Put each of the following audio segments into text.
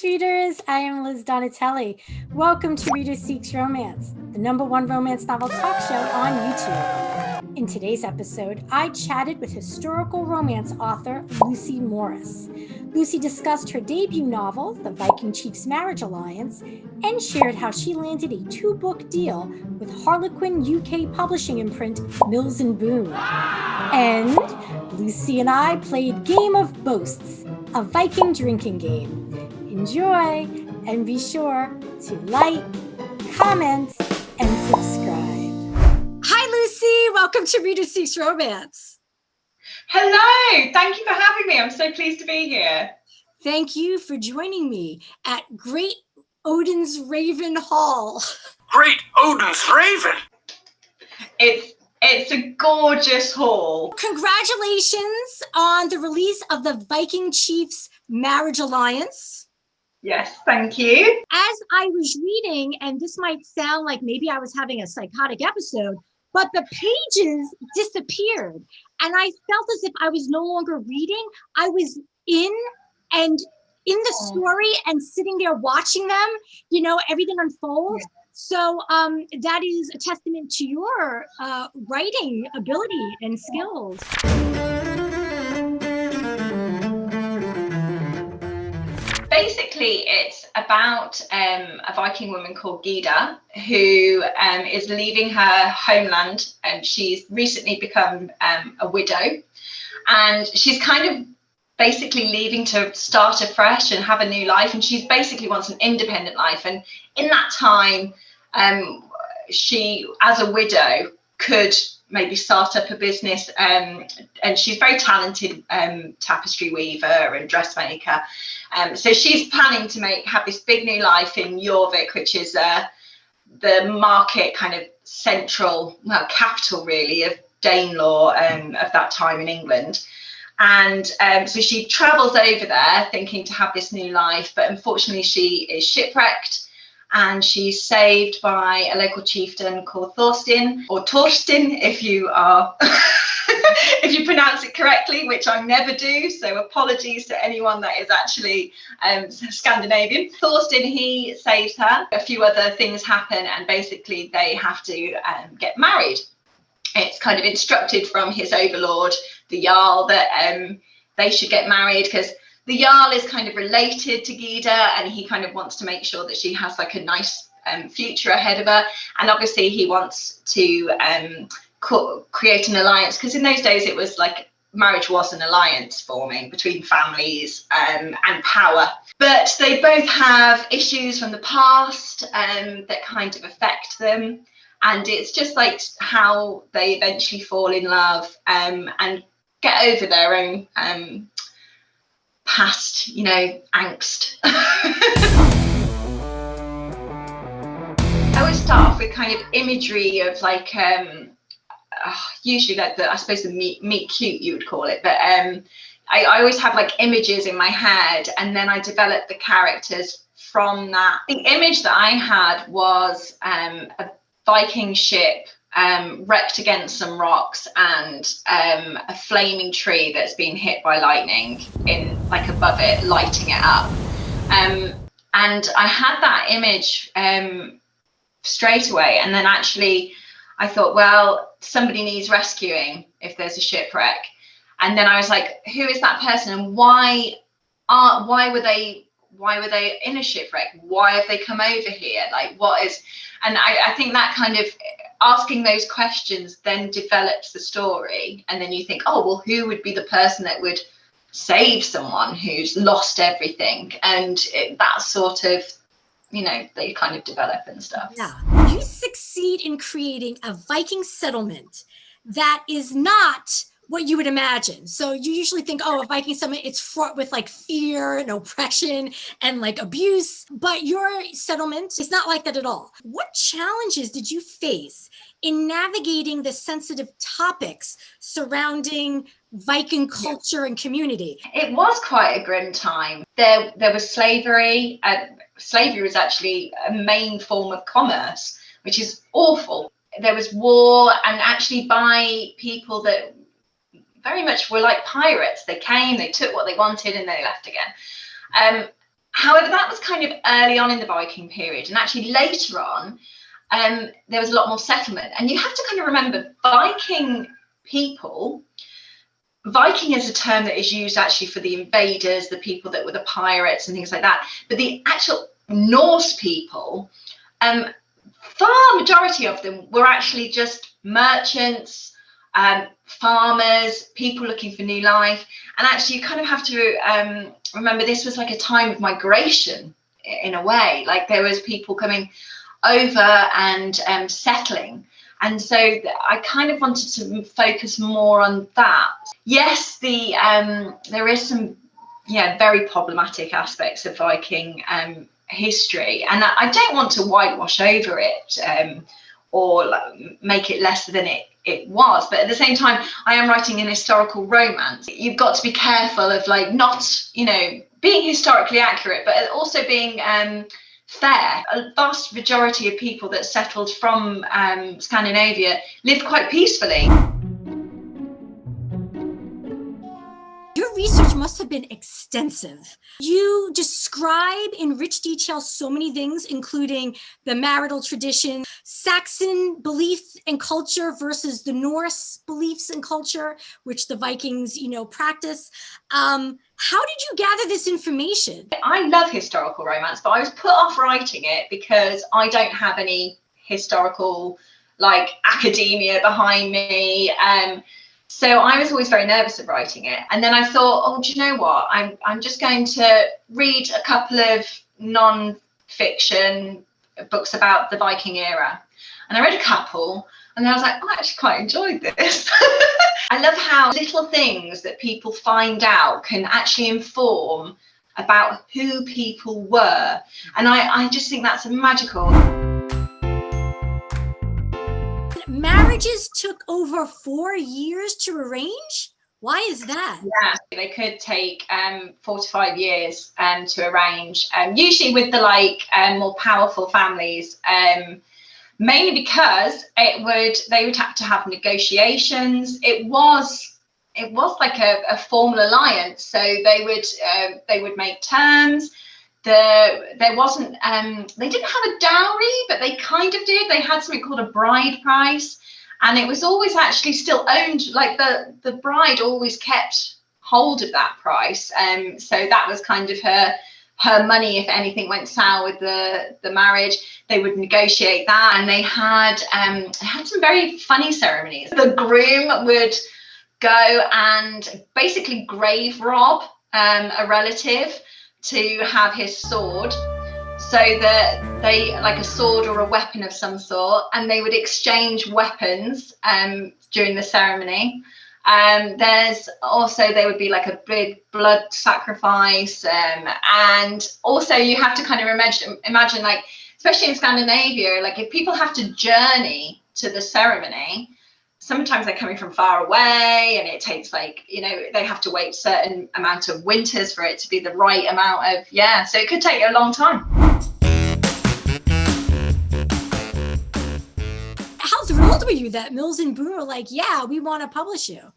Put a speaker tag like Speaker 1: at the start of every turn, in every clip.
Speaker 1: Greetings, readers. I am Liz Donatelli. Welcome to Reader Seeks Romance, the #1 romance novel talk show on YouTube. In today's episode, I chatted with historical romance author Lucy Morris. Lucy discussed her debut novel, The Viking Chief'S Marriage Alliance, and shared how she landed a 2-book deal with Harlequin UK publishing imprint Mills Boon. And Lucy and I played Game of Boasts, a Viking drinking game. Enjoy, and be sure to like, comment, and subscribe. Hi, Lucy. Welcome to Reader Seeks Romance.
Speaker 2: Hello. Thank you for having me. I'm so pleased to be here.
Speaker 1: Thank you for joining me at Great Odin's Raven Hall.
Speaker 3: Great Odin's Raven?
Speaker 2: It's a gorgeous hall.
Speaker 1: Congratulations on the release of the Viking Chief'S Marriage Alliance.
Speaker 2: Yes, thank you.
Speaker 1: As I was reading, and this might sound like maybe I was having a psychotic episode, but the pages disappeared. And I felt as if I was no longer reading. I was in the story and sitting there watching them, everything unfold. Yeah. So that is a testament to your writing ability and skills.
Speaker 2: Basically, it's about a Viking woman called Gyda who is leaving her homeland, and she's recently become a widow, and she's kind of basically leaving to start afresh and have a new life, and she basically wants an independent life. And in that time, she, as a widow, could maybe start up a business, and she's very talented tapestry weaver and dressmaker. So she's planning to have this big new life in Jorvik, which is the market kind of capital really of Danelaw of that time in England. And so she travels over there thinking to have this new life, but unfortunately she is shipwrecked, and she's saved by a local chieftain called Thorstein, or Torstein if you are if you pronounce it correctly, which I never do, so apologies to anyone that is actually Scandinavian. Thorstein, he saves her. A few other things happen, and basically they have to get married. It's kind of instructed from his overlord, the Jarl, that they should get married, because the Jarl is kind of related to Gyda, and he kind of wants to make sure that she has like a nice future ahead of her. And obviously he wants to create an alliance, because in those days it was like marriage was an alliance forming between families and power. But they both have issues from the past that kind of affect them. And it's just like how they eventually fall in love and get over their own past, angst. I always start off with kind of imagery of like, usually like I suppose the meet cute you would call it, but I always have like images in my head, and then I develop the characters from that. The image that I had was a Viking ship wrecked against some rocks, and a flaming tree that's been hit by lightning in like above it, lighting it up. And I had that image straight away, and then actually I thought, well, somebody needs rescuing if there's a shipwreck. And then I was like, who is that person, and why were they in a shipwreck? Why have they come over here? Like, what is? And I think that kind of asking those questions then develops the story. And then you think, oh, well, who would be the person that would save someone who's lost everything? And that sort of, they kind of develop and stuff.
Speaker 1: Yeah. You succeed in creating a Viking settlement that is not what you would imagine. So you usually think, oh, a Viking settlement, it's fraught with like fear and oppression and like abuse, but your settlement is not like that at all. What challenges did you face in navigating the sensitive topics surrounding Viking culture and community?
Speaker 2: It was quite a grim time. There was slavery. Slavery was actually a main form of commerce, which is awful. There was war, and actually by people that very much were like pirates. They came, they took what they wanted, and they left again. However, that was kind of early on in the Viking period, and actually later on, there was a lot more settlement. And you have to kind of remember, Viking is a term that is used actually for the invaders, the people that were the pirates and things like that. But the actual Norse people, far majority of them were actually just merchants, farmers, people looking for new life. And actually, you kind of have to remember, this was like a time of migration in a way. Like, there was people coming over and settling. And so I kind of wanted to focus more on that. Yes, there is some very problematic aspects of Viking history, and I don't want to whitewash over it or make it less than it was. But at the same time, I am writing an historical romance. You've got to be careful of not being historically accurate, but also being fair. A vast majority of people that settled from Scandinavia lived quite peacefully.
Speaker 1: Your research must have been extensive. You describe in rich detail so many things, including the marital tradition, Saxon belief and culture versus the Norse beliefs and culture, which the Vikings, practice. How did you gather this information?
Speaker 2: I love historical romance, but I was put off writing it because I don't have any historical academia behind me. So I was always very nervous of writing it. And then I thought, do you know what? I'm just going to read a couple of non-fiction books about the Viking era. And I read a couple, and then I was like, I actually quite enjoyed this. I love how little things that people find out can actually inform about who people were. And I just think that's magical.
Speaker 1: Marriages took over 4 years to arrange? Why is that?
Speaker 2: Yeah, they could take 4 to 5 years to arrange, usually with the more powerful families, mainly because they would have to have negotiations. It was like a formal alliance, so they would make terms. There wasn't they didn't have a dowry, but they kind of did. They had something called a bride price, and it was always actually still owned. Like the bride always kept hold of that price, so that was kind of her money if anything went sour with the marriage. They would negotiate that, and they had some very funny ceremonies. The groom would go and basically grave rob a relative to have his sword, so that they, like a sword or a weapon of some sort, and they would exchange weapons during the ceremony. There's also, there would be like a big blood sacrifice, and also you have to kind of imagine like, especially in Scandinavia, like if people have to journey to the ceremony, sometimes they're coming from far away, and it takes they have to wait a certain amount of winters for it to be the right amount of, so it could take a long time.
Speaker 1: How thrilled were you that Mills and Boon were like, yeah, we want to publish you?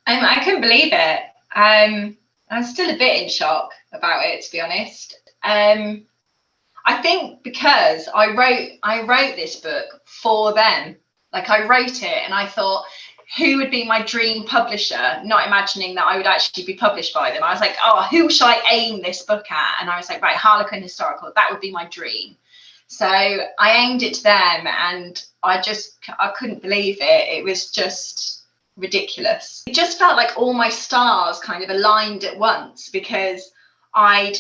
Speaker 2: I couldn't believe it. I'm still a bit in shock about it, to be honest. I think because I wrote this book for them. Like, I wrote it and I thought, who would be my dream publisher? Not imagining that I would actually be published by them. I was like, who shall I aim this book at? And I was like, right, Harlequin Historical, that would be my dream. So I aimed it to them, and I couldn't believe it. It was just ridiculous. It just felt like all my stars kind of aligned at once, because I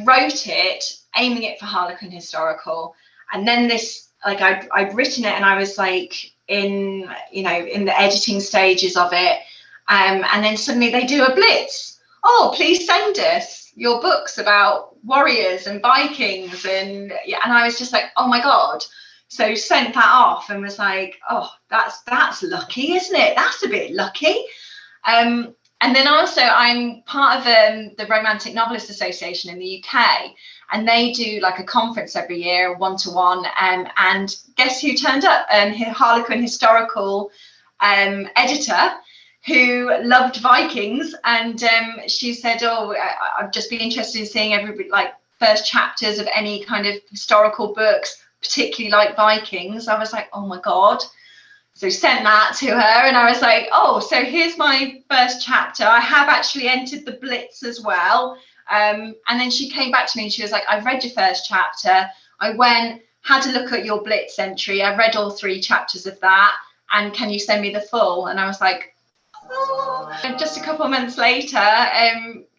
Speaker 2: wrote it aiming it for Harlequin Historical, and then this, like, I'd written it, and I was like in the editing stages of it, and then suddenly they do a blitz. Please send us your books about warriors and Vikings, and I was just like, oh my god. So sent that off and was like, that's lucky, isn't it? That's a bit lucky. And then also I'm part of the Romantic Novelist Association in the UK, and they do like a conference every year, 1-to-1, and guess who turned up? Harlequin Historical editor, who loved Vikings, and she said, "Oh, I'd just be interested in seeing every like first chapters of any kind of historical books, particularly like Vikings." I was like, "Oh my God." So sent that to her, and I was like, "Oh, so here's my first chapter. I have actually entered the Blitz as well." And then she came back to me and she was like, "I've read your first chapter. I went, had a look at your Blitz entry. I read all 3 chapters of that. And can you send me the full?" And I was like, "Oh." And just a couple of months later,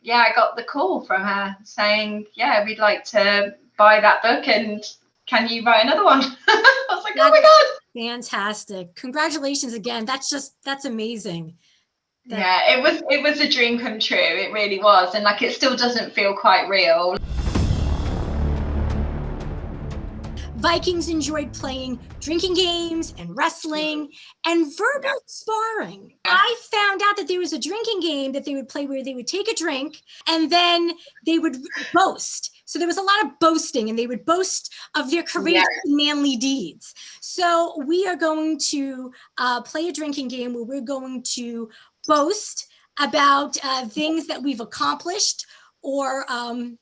Speaker 2: yeah, I got the call from her saying, "Yeah, we'd like to buy that book, and can you write another one?" I was like, "Oh my God."
Speaker 1: Fantastic. Congratulations again. That's amazing.
Speaker 2: Yeah, it was a dream come true. It really was. And like, it still doesn't feel quite real.
Speaker 1: Vikings enjoyed playing drinking games and wrestling and verbal sparring. I found out that there was a drinking game that they would play where they would take a drink and then they would boast. So there was a lot of boasting, and they would boast of their courageous and manly deeds. So we are going to play a drinking game where we're going to boast about things that we've accomplished, or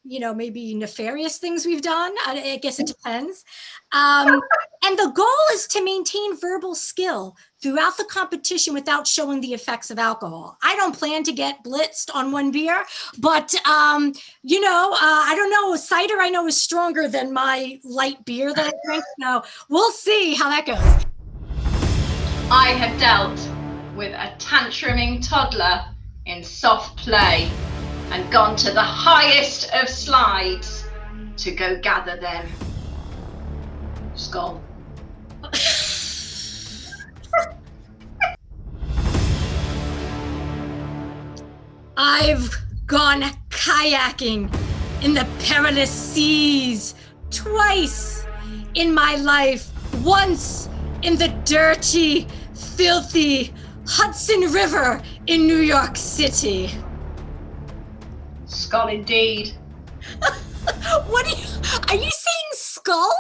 Speaker 1: maybe nefarious things we've done. I guess it depends. And the goal is to maintain verbal skill throughout the competition without showing the effects of alcohol. I don't plan to get blitzed on 1 beer, but I don't know. Cider I know is stronger than my light beer that I drink. So we'll see how that goes.
Speaker 2: I have dealt with a tantruming toddler in soft play and gone to the highest of slides to go gather them. SKOL.
Speaker 1: I've gone kayaking in the perilous seas twice in my life. Once in the dirty, filthy Hudson River in New York City.
Speaker 2: SKOL indeed.
Speaker 1: What are you saying skull?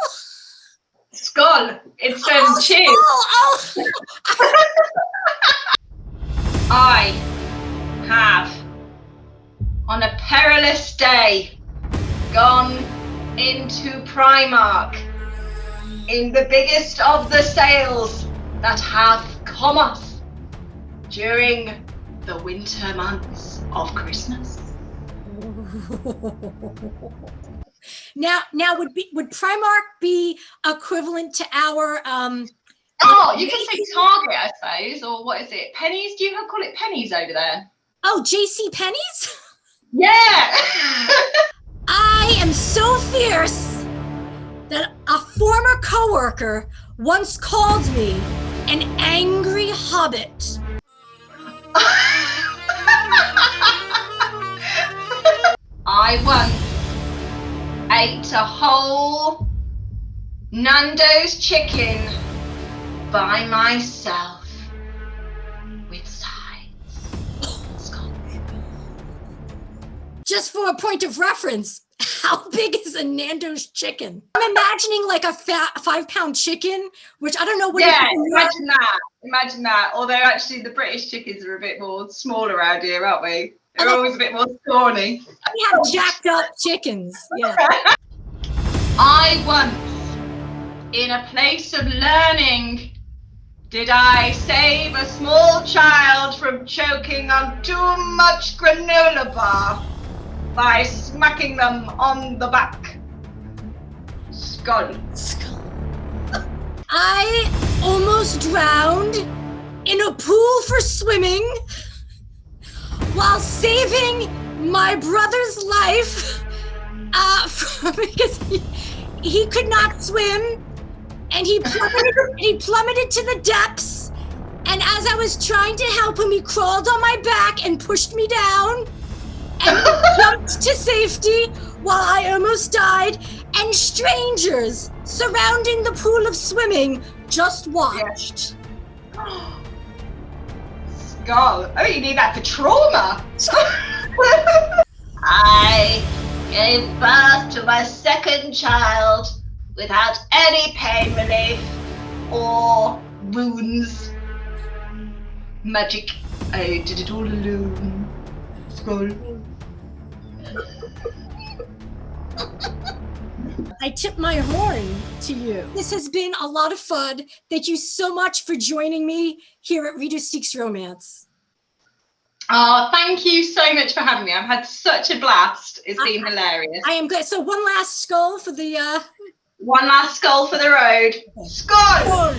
Speaker 2: SKOL. It's cheers.
Speaker 1: Oh.
Speaker 2: I have, on a perilous day, gone into Primark in the biggest of the sales that have cometh during the winter months of Christmas.
Speaker 1: Now would Primark be equivalent to our
Speaker 2: You can say Target, I suppose, or what is it? Pennies? Do you call it pennies over there?
Speaker 1: Oh, JC Penney's?
Speaker 2: Yeah.
Speaker 1: I am so fierce that a former coworker once called me an angry hobbit.
Speaker 2: I once ate a whole Nando's chicken by myself with sides.
Speaker 1: Just for a point of reference, how big is a Nando's chicken? I'm imagining like a 5-pound chicken, which I don't know what.
Speaker 2: Yeah, imagine that. Although actually the British chickens are a bit more smaller around here, aren't we? They're always a bit more scrawny.
Speaker 1: We have jacked up chickens. Yeah.
Speaker 2: I once, in a place of learning, did I save a small child from choking on too much granola bar by smacking them on the back. SKOL.
Speaker 1: I almost drowned in a pool for swimming while saving my brother's life because he could not swim, and he plummeted to the depths, and as I was trying to help him, he crawled on my back and pushed me down and jumped to safety while I almost died, and strangers surrounding the pool of swimming just watched.
Speaker 2: SKOL. Oh, you need that for trauma. I gave birth to my second child without any pain relief or wounds. Magic. I did it all alone. SKOL.
Speaker 1: I tip my horn to you. This has been a lot of fun. Thank you so much for joining me here at Rita Seeks Romance.
Speaker 2: Oh, thank you so much for having me. I've had such a blast. It's been hilarious.
Speaker 1: I am good. So one last SKOL for the
Speaker 2: One last SKOL for the road. SKOL!